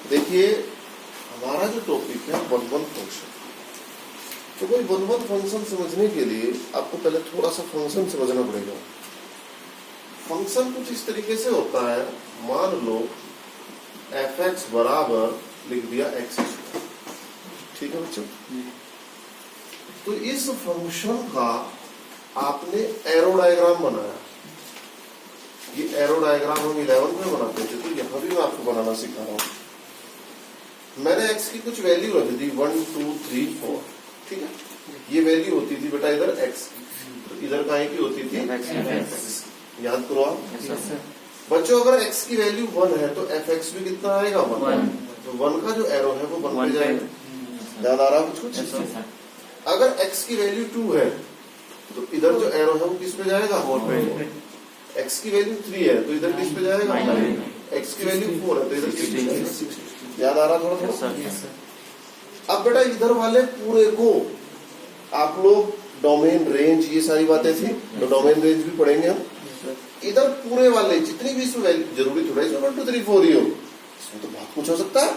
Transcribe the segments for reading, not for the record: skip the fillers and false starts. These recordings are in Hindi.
देखिए हमारा जो टॉपिक है वन वन फंक्शन। तो कोई वन वन फंक्शन समझने के लिए आपको पहले थोड़ा सा फंक्शन समझना पड़ेगा। फंक्शन कुछ इस तरीके से होता है, मान लो एफ एक्स बराबर लिख दिया एक्स स्क्वायर, ठीक है बच्चों। तो इस फंक्शन का आपने एरो डायग्राम बनाया। ये एरो डायग्राम हम 11 में बनाते थे, तो यहां भी मैं आपको बनाना सिखा रहा हूं। मैंने x की कुछ वैल्यू रख दी 1 2 3 4, ठीक है। ये वैल्यू होती थी बेटा इधर x की, तो इधर काहे की होती थी x। याद करो आप बच्चों, अगर x की वैल्यू 1 है तो fx भी कितना आएगा 1। तो 1 का जो एरो है वो 1 पे जाएगा। याद आ रहा है कुछ? अगर x की वैल्यू 2 है तो इधर जो एरो है वो किस पे जाएगा 4 पे। x की वैल्यू 3 है तो इधर किस पे जाएगा, x की वैल्यू 4 है तो इधर किस पे जाएगा। याद आ रहा थोड़ा थोड़ा? अब बेटा इधर वाले पूरे को आप लोग डोमेन रेंज ये सारी बातें थी, तो डोमेन रेंज भी पढ़ेंगे हम। इधर पूरे वाले जितनी भी इसमें वैल्यू, जरूरी थोड़ा इसमें 1 2 3 4 ही हो, इसमें तो बहुत कुछ हो सकता है।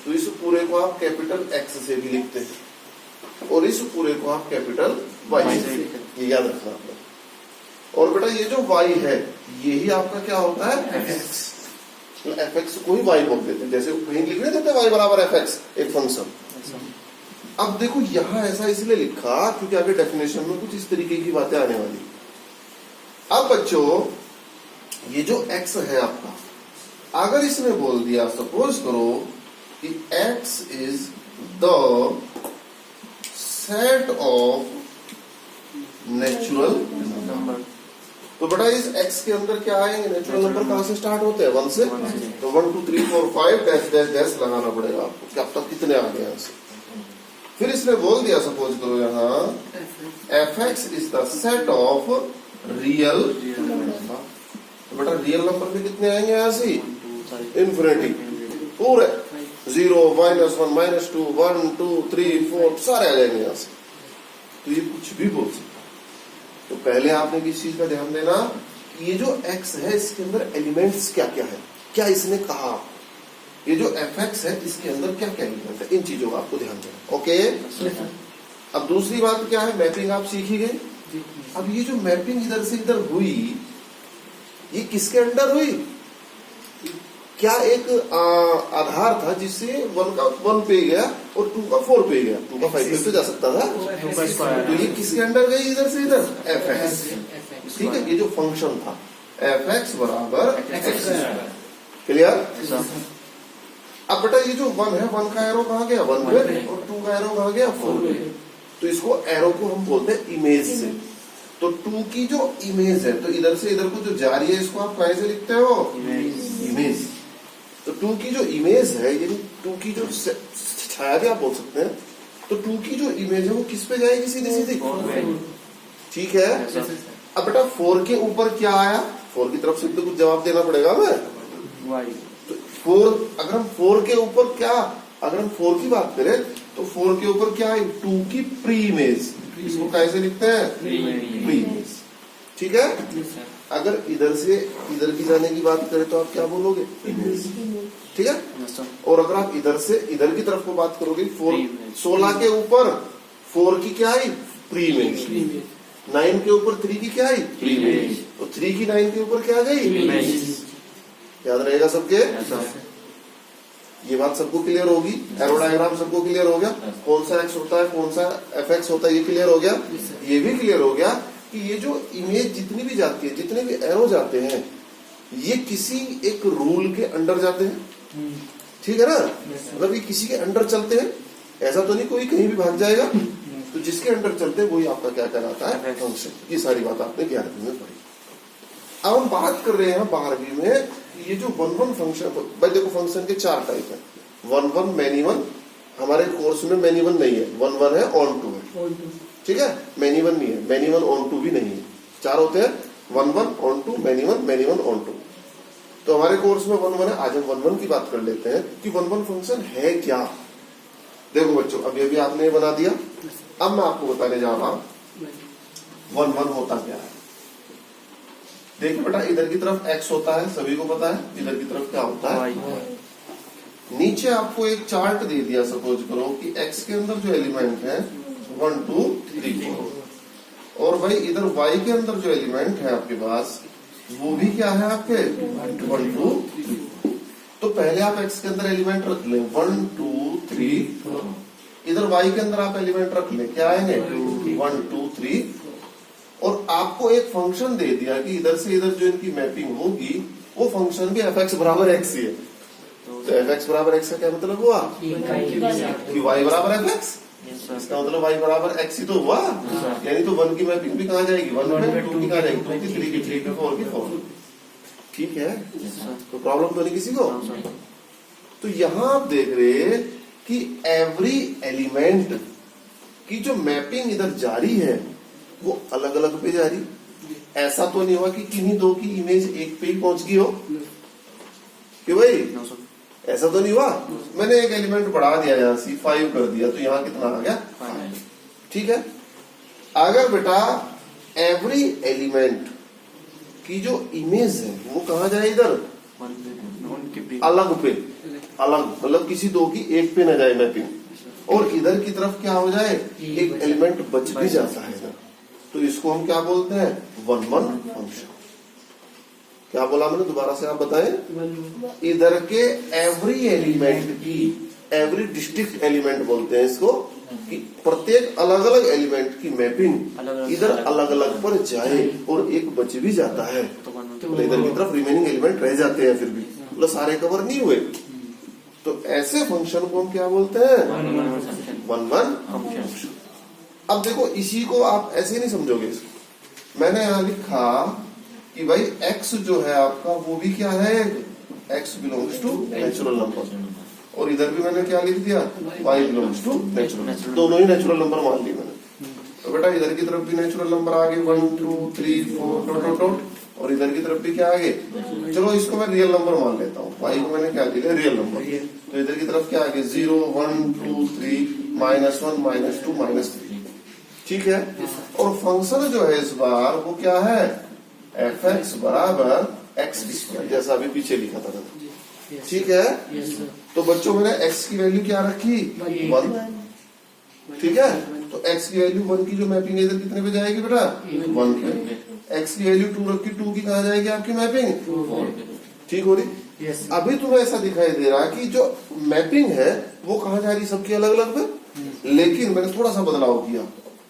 तो इस पूरे को आप कैपिटल X से भी लिखते हैं और इस पूरे को आप कैपिटल Y से, ये याद रखना आप लोग। और बेटा ये जो y है यही आपका क्या होता है fx। fx को ही y बोल देते हैं, जैसे कहीं लिख रहे देते y बराबर fx एक फंक्शन। अब देखो यहां ऐसा इसलिए लिखा क्योंकि आगे डेफिनेशन में कुछ इस तरीके की बातें आने वाली। अब बच्चों ये जो x है आपका, अगर इसने बोल दिया सपोज करो कि x is the set of natural number, तो बेटा इस x के अंदर क्या आएंगे, नेचुरल नंबर कहां से स्टार्ट होते हैं 1 से। तो 1 2 3 4 5 डैश डैश डैश लगाना पड़ेगा आपको कि अब तक कितने आ गए यहाँ से। फिर इसने बोल दिया सपोज करो यहाँ fx is the set of real number. तो बेटा रियल नंबर में कितने आएंगे यहाँ से इन्फिनिटी पूरे 0 -1 -2 1 2 3 4 सारे आ जाएंगे यहाँ से। तो ये कुछ भी बोल सकता। तो पहले आपने किस चीज का ध्यान देना कि ये जो x है इसके अंदर एलिमेंट्स क्या क्या है, क्या इसने कहा। ये जो fx है इसके अंदर क्या क्या एलिमेंट है, इन चीजों का आपको ध्यान देना। ओके। अब दूसरी बात क्या है, मैपिंग आप सीख ही गए। अब ये जो मैपिंग इधर से इधर हुई ये किसके अंडर हुई, क्या एक आधार था जिससे 1 का 1 पे गया और 2 का 4 पे गया, 2 का 5 पे तो जा सकता था। तो ये किसके अंडर गई इधर से इधर fx, ठीक है। ये जो फंक्शन था fx बराबर x, क्लियर। अब बेटा ये जो 1 है 1 का एरो कहाँ गया 1 पे और 2 का एरो कहाँ गया 4 पे। तो इसको एरो को हम बोलते हैं इमेज से। तो 2 की जो इमेज है तो इधर से इधर को जो जा रही है इसको आप कैसे लिखते हो इमेज। तो 2 की जो इमेज है यानी 2 की जो छाया भी आप बोल सकते हैं। तो 2 की जो इमेज है वो किस पे जाएगी सीधी सीधी, ठीक है। अब बेटा 4 के ऊपर क्या आया, 4 की तरफ से तो कुछ जवाब देना पड़ेगा हमें। तो 4 अगर हम 4 के ऊपर क्या, अगर हम 4 की बात करें तो 4 के ऊपर क्या है 2 की प्री इमेज, इसको कैसे लिखते हैं प्री इमेज, ठीक है। अगर इधर से इधर की जाने की बात करें तो आप क्या बोलोगे इमेज, ठीक है। और अगर आप इधर से इधर की तरफ को बात करोगे 16 के ऊपर 4 की क्या आई प्री इमेज, 9 के ऊपर 3 की क्या आई प्री इमेज, तो 3 की 9 के ऊपर क्या आ गई इमेज। याद रहेगा सबके, ये बात सबको क्लियर होगी। एरो डायग्राम सबको क्लियर हो गया, कौन सा x होता है कौन सा fx होता है ये क्लियर हो गया। ये भी क्लियर हो गया कि ये जो इमेज जितनी भी जाती है, जितने भी एरो जाते हैं ये किसी एक रूल के अंडर जाते हैं, ठीक है ना। मतलब ये किसी के अंडर चलते हैं, ऐसा तो नहीं कोई कहीं भी भाग जाएगा। तो जिसके अंडर चलते हैं वही आपका क्या कहलाता है फंक्शन। ये सारी बात आपने 11वीं में पढ़ी। अब हम बात कर रहे हैं 12वीं में ये जो 1 1 फंक्शन, भाई देखो फंक्शन के 4 टाइप है, 1 1 मैनी 1। हमारे कोर्स में मैनी 1 नहीं है, 1 1 है ऑन 2 है, ठीक है। मैनी 1 नहीं है, मैनी 1 ऑन 2 भी नहीं है, 4 होते हैं 1 1 ऑन 2 मैनी 1 ऑन 2। तो हमारे कोर्स में 1 1 है। आज हम 1 1 की बात कर लेते हैं कि 1 1 फंक्शन है क्या। देखो बच्चों अभी अभी आपने बना दिया, अब मैं आपको बताने जा रहा हूं 1 1 होता क्या है। देखिए बेटा इधर की तरफ x होता है, सभी को पता है। इधर की तरफ क्या होता है, नीचे नीचे आपको एक चार्ट दे दिया, सपोज करो कि x के अंदर जो एलिमेंट है 1 2 3 4, और भाई इधर y के अंदर जो एलिमेंट है आपके पास वो भी क्या है आपके 1 2 3। तो पहले आप x के अंदर एलिमेंट रख लें 1 2 3 4, इधर y के अंदर आप एलिमेंट रख लें, क्या आएंगे 1 2 3, और आपको एक फंक्शन दे दिया कि इधर से इधर जो इनकी मैपिंग होगी वो फंक्शन भी fx बराबर x ही है। तो fx बराबर x का क्या मतलब हुआ कि y बराबर fx, इसका मतलब y बराबर x ही तो हुआ। यानी तो 1 की मैपिंग भी कहाँ जाएगी 1 पे, 2 की कहाँ जाएगी 2 की, 3 की 3 की, 4 की 4। ठीक है, तो प्रॉब्लम तो नहीं किसी को। तो यहाँ आप देख रहे कि एवरी एलिमेंट की जो मैपिंग इधर जारी है वो अलग अलग पे जारी। ऐसा तो नहीं हुआ कि किन्हीं दो की इमेज एक पे ही पहुंच गई हो, कि भाई ऐसा तो नहीं हुआ। मैंने एक एलिमेंट बढ़ा दिया यहाँ से 5 कर दिया, तो यहाँ कितना आ गया 5। ठीक है, अगर बेटा एवरी एलिमेंट की जो इमेज है वो कहाँ जाए इधर अलग पे, अलग मतलब किसी दो की एक पे न जाए मैपिंग, और इधर की तरफ क्या हो जाए एक एलिमेंट बच भी जाता है इधर, तो इसको हम क्या बोलते हैं 1 1 फंक्शन। क्या बोला मैंने, दोबारा से आप बताएं। इधर के एवरी एलिमेंट की, एवरी डिस्ट्रिक्ट एलिमेंट बोलते हैं इसको, कि प्रत्येक अलग अलग एलिमेंट की मैपिंग इधर अलग अलग पर जाए और एक बच भी जाता है, तो इधर की तरफ रिमेनिंग एलिमेंट रह जाते हैं, फिर भी मतलब सारे कवर नहीं हुए। तो ऐसे फंक्शन को हम क्या बोलते हैं 1 1 फंक्शन। अब देखो इसी को आप ऐसे नहीं समझोगे, मैंने यहाँ लिखा कि भाई x जो है आपका वो भी क्या है x belongs to natural number, और इधर भी मैंने क्या लिख दिया y बिलोंग्स टू नेचुरल, दोनों ही नेचुरल नंबर मान ली मैंने। तो बेटा इधर की तरफ भी नेचुरल नंबर आ गए 1 2 3 4 डॉट डॉट डॉट, और इधर की तरफ भी क्या आ गए, चलो इसको मैं रियल नंबर मान लेता हूँ, y को मैंने क्या लिया रियल नंबर, तो इधर की तरफ क्या आ गए 0 1 2 3 -1 -2 -3। ठीक है, और फंक्शन जो है इस बार वो क्या है fx बराबर x स्क्वायर, जैसा अभी पीछे लिखा था। ठीक है, तो बच्चों मैंने x की वैल्यू क्या रखी 1। ठीक है, तो x की वैल्यू 1 की जो मैपिंग है इधर कितने पे जाएगी बेटा 1 पे, x की वैल्यू 2 रखी, 2 की कहाँ जाएगी आपकी मैपिंग 4। ठीक हो रही। अभी तुम्हें ऐसा दिखाई दे रहा कि जो मैपिंग है वो कहाँ जा रही सबकी अलग अलग पे, लेकिन मैंने थोड़ा सा बदलाव किया,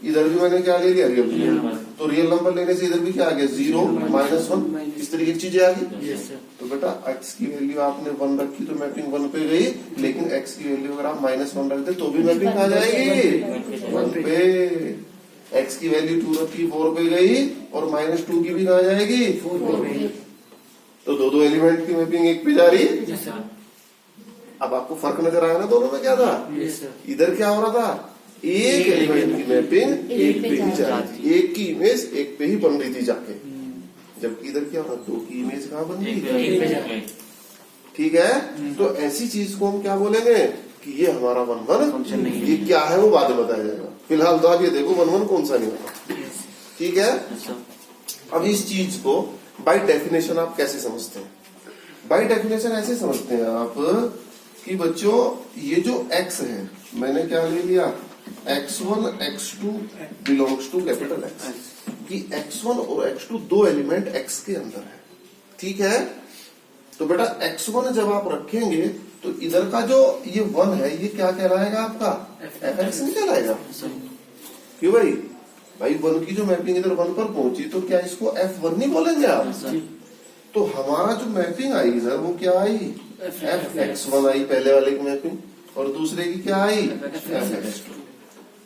इधर भी मैंने क्या ले लिया रियल नंबर, तो रियल नंबर लेने से इधर भी क्या आ गया 0 -1, इस तरीके की चीजें आ गई। तो बेटा x की वैल्यू आपने 1 रखी तो मैपिंग 1 पे गई, लेकिन x की वैल्यू अगर आप -1 रख दे तो भी मैपिंग कहाँ जाएगी 1 पे। x की वैल्यू 2 रखी 4 पे गई, और -2 की भी कहाँ जाएगी 4 पे, तो दो एलिमेंट की मैपिंग 1 पे जा रही। अब आपको फर्क नजर आया ना दोनों में क्या था, इधर क्या हो रहा था एक एलिमेंट की मैपिंग एक पे ही जा रही थी, एक की इमेज एक पे ही बन रही थी जाके, जबकि इधर क्या होता दो की इमेज कहाँ बन रही है। ठीक है, तो ऐसी चीज को हम क्या बोलेंगे कि ये हमारा 1 1 फंक्शन नहीं है, ये क्या है वो बाद में बताया जाएगा, फिलहाल तो आप ये देखो 1 1 कौन सा नहीं होता। ठीक है, अब इस चीज को बाय डेफिनेशन आप कैसे समझते हैं, बाय डेफिनेशन ऐसे समझते हैं आप कि बच्चों ये जो x है मैंने क्या ले लिया x1 x2 belongs to capital X, कि x1 और x2 दो एलिमेंट x के अंदर है। ठीक है, तो बेटा x1 जब आप रखेंगे तो इधर का जो ये 1 है ये क्या कहलाएगा आपका fx नहीं कहलाएगा, क्यों भाई 1 की जो मैपिंग इधर 1 पर पहुंची तो क्या इसको f1 नहीं बोलेंगे आप, तो हमारा जो मैपिंग आई इधर वो क्या आई fx1 आई पहले वाले की मैपिंग, और दूसरे की क्या आई fx2।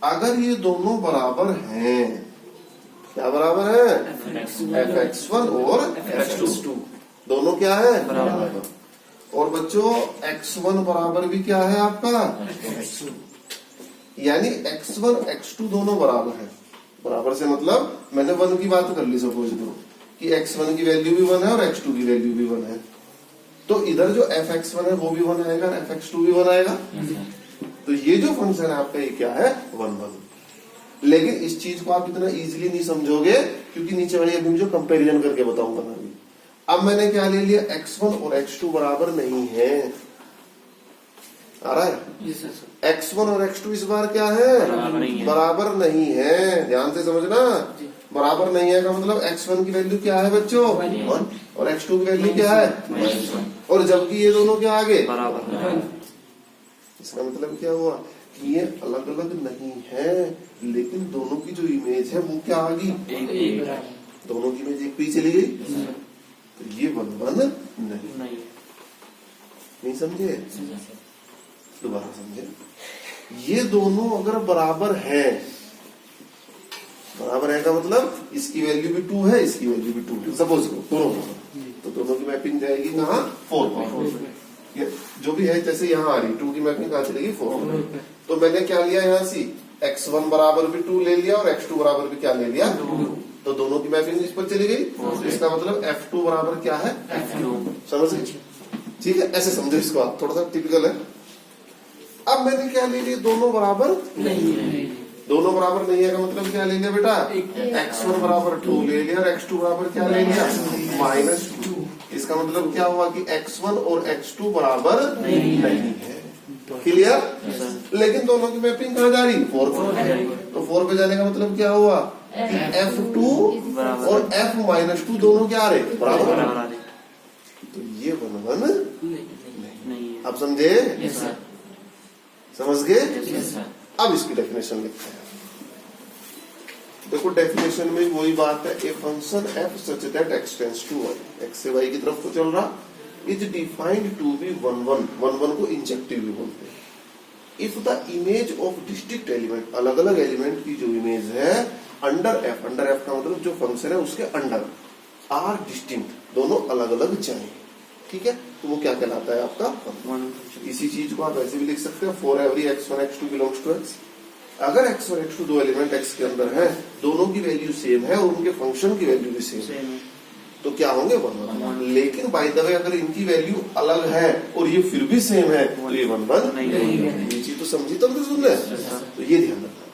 अगर ये दोनों बराबर हैं, क्या बराबर है fx1 और fx2 दोनों क्या है बराबर, और बच्चों x1 बराबर भी क्या है आपका x2, यानी x1 x2 दोनों बराबर है। बराबर से मतलब मैंने 1 की बात कर ली, सपोज करो कि x1 की वैल्यू भी 1 है और x2 की वैल्यू भी 1 है, तो इधर जो fx1 है वो भी 1 आएगा, fx2 भी 1 आएगा। तो ये जो फंक्शन है आपका ये क्या है 1 1। लेकिन इस चीज को आप इतना इजीली नहीं समझोगे क्योंकि नीचे वाली अभी जो कंपैरिजन करके बताऊंगा मैं अभी। अब मैंने क्या ले लिया x1 और x2 बराबर नहीं है, आ रहा है। जी सर। x1 और x2 इस बार क्या है, बराबर नहीं है। ध्यान से समझना, बराबर नहीं है का मतलब x1 की वैल्यू क्या है बच्चों 1 और x2 की वैल्यू क्या है -1, और जबकि ये दोनों क्या आगे बराबर। इसका मतलब क्या हुआ कि ये अलग अलग नहीं है, लेकिन दोनों की जो इमेज है वो क्या आ गई, दोनों की इमेज एक पे ही चली गई, तो ये 1 1 नहीं समझे। दोबारा समझे, ये दोनों अगर बराबर है, बराबर है का मतलब इसकी वैल्यू भी 2 है, इसकी वैल्यू भी 2 है, सपोज दोनों, तो दोनों की मैपिंग जाएगी कहाँ 4 पे, जो भी है। जैसे यहाँ आ रही 2 की मैपिंग कहाँ चलेगी 4 पे, तो मैंने क्या लिया यहाँ से x1 बराबर भी 2 ले लिया और x2 बराबर भी क्या ले लिया 2, तो दोनों की मैपिंग इस पर चली गई। इसका मतलब F2 बराबर क्या है F2, समझ गए। ठीक है, ऐसे समझो इसको आप, थोड़ा सा टिपिकल है। अब मैंने क्या ले लिया, दोनों बराबर नहीं है। दोनों बराबर नहीं है का मतलब क्या ले लिया बेटा, x1 बराबर 2 ले लिया और x2 बराबर क्या ले लिया -2। इसका मतलब क्या हुआ कि x1 और x2 बराबर नहीं है। क्लियर। लेकिन दोनों की मैपिंग कहाँ जा रही 4 पर, तो 4 पे जाने का मतलब क्या हुआ कि F2 और F-2 दोनों क्या आ रहे बराबर, तो ये 1 1 नहीं। आप समझे, समझ गए। अब इसकी डेफिनेशन लिखते हैं। देखो डेफिनेशन में वही बात है, a function f such that x tends to y, x से y की तरफ को चल रहा, इज डिफाइंड टू बी 1 1 1 1 को इंजेक्टिव भी बोलते हैं। If the image of distinct element, अलग अलग एलिमेंट की जो इमेज है अंडर f का मतलब जो फंक्शन है उसके अंडर, आर डिस्टिंक्ट, दोनों अलग अलग चाहिए, ठीक है, तो वो क्या कहलाता है आपका फंक्शन। इसी चीज को आप ऐसे भी लिख सकते हो, for every x1 x2 belongs to x। अगर x और x2 दो एलिमेंट x के अंदर है, दोनों की वैल्यू सेम है और उनके फंक्शन की वैल्यू भी सेम है, तो क्या होंगे 1 1। लेकिन बाय द वे अगर इनकी वैल्यू अलग है और ये फिर भी सेम है, तो ये 1 1 नहीं। ये चीज तो समझी, तब तो सुन ले, तो ये ध्यान रखना।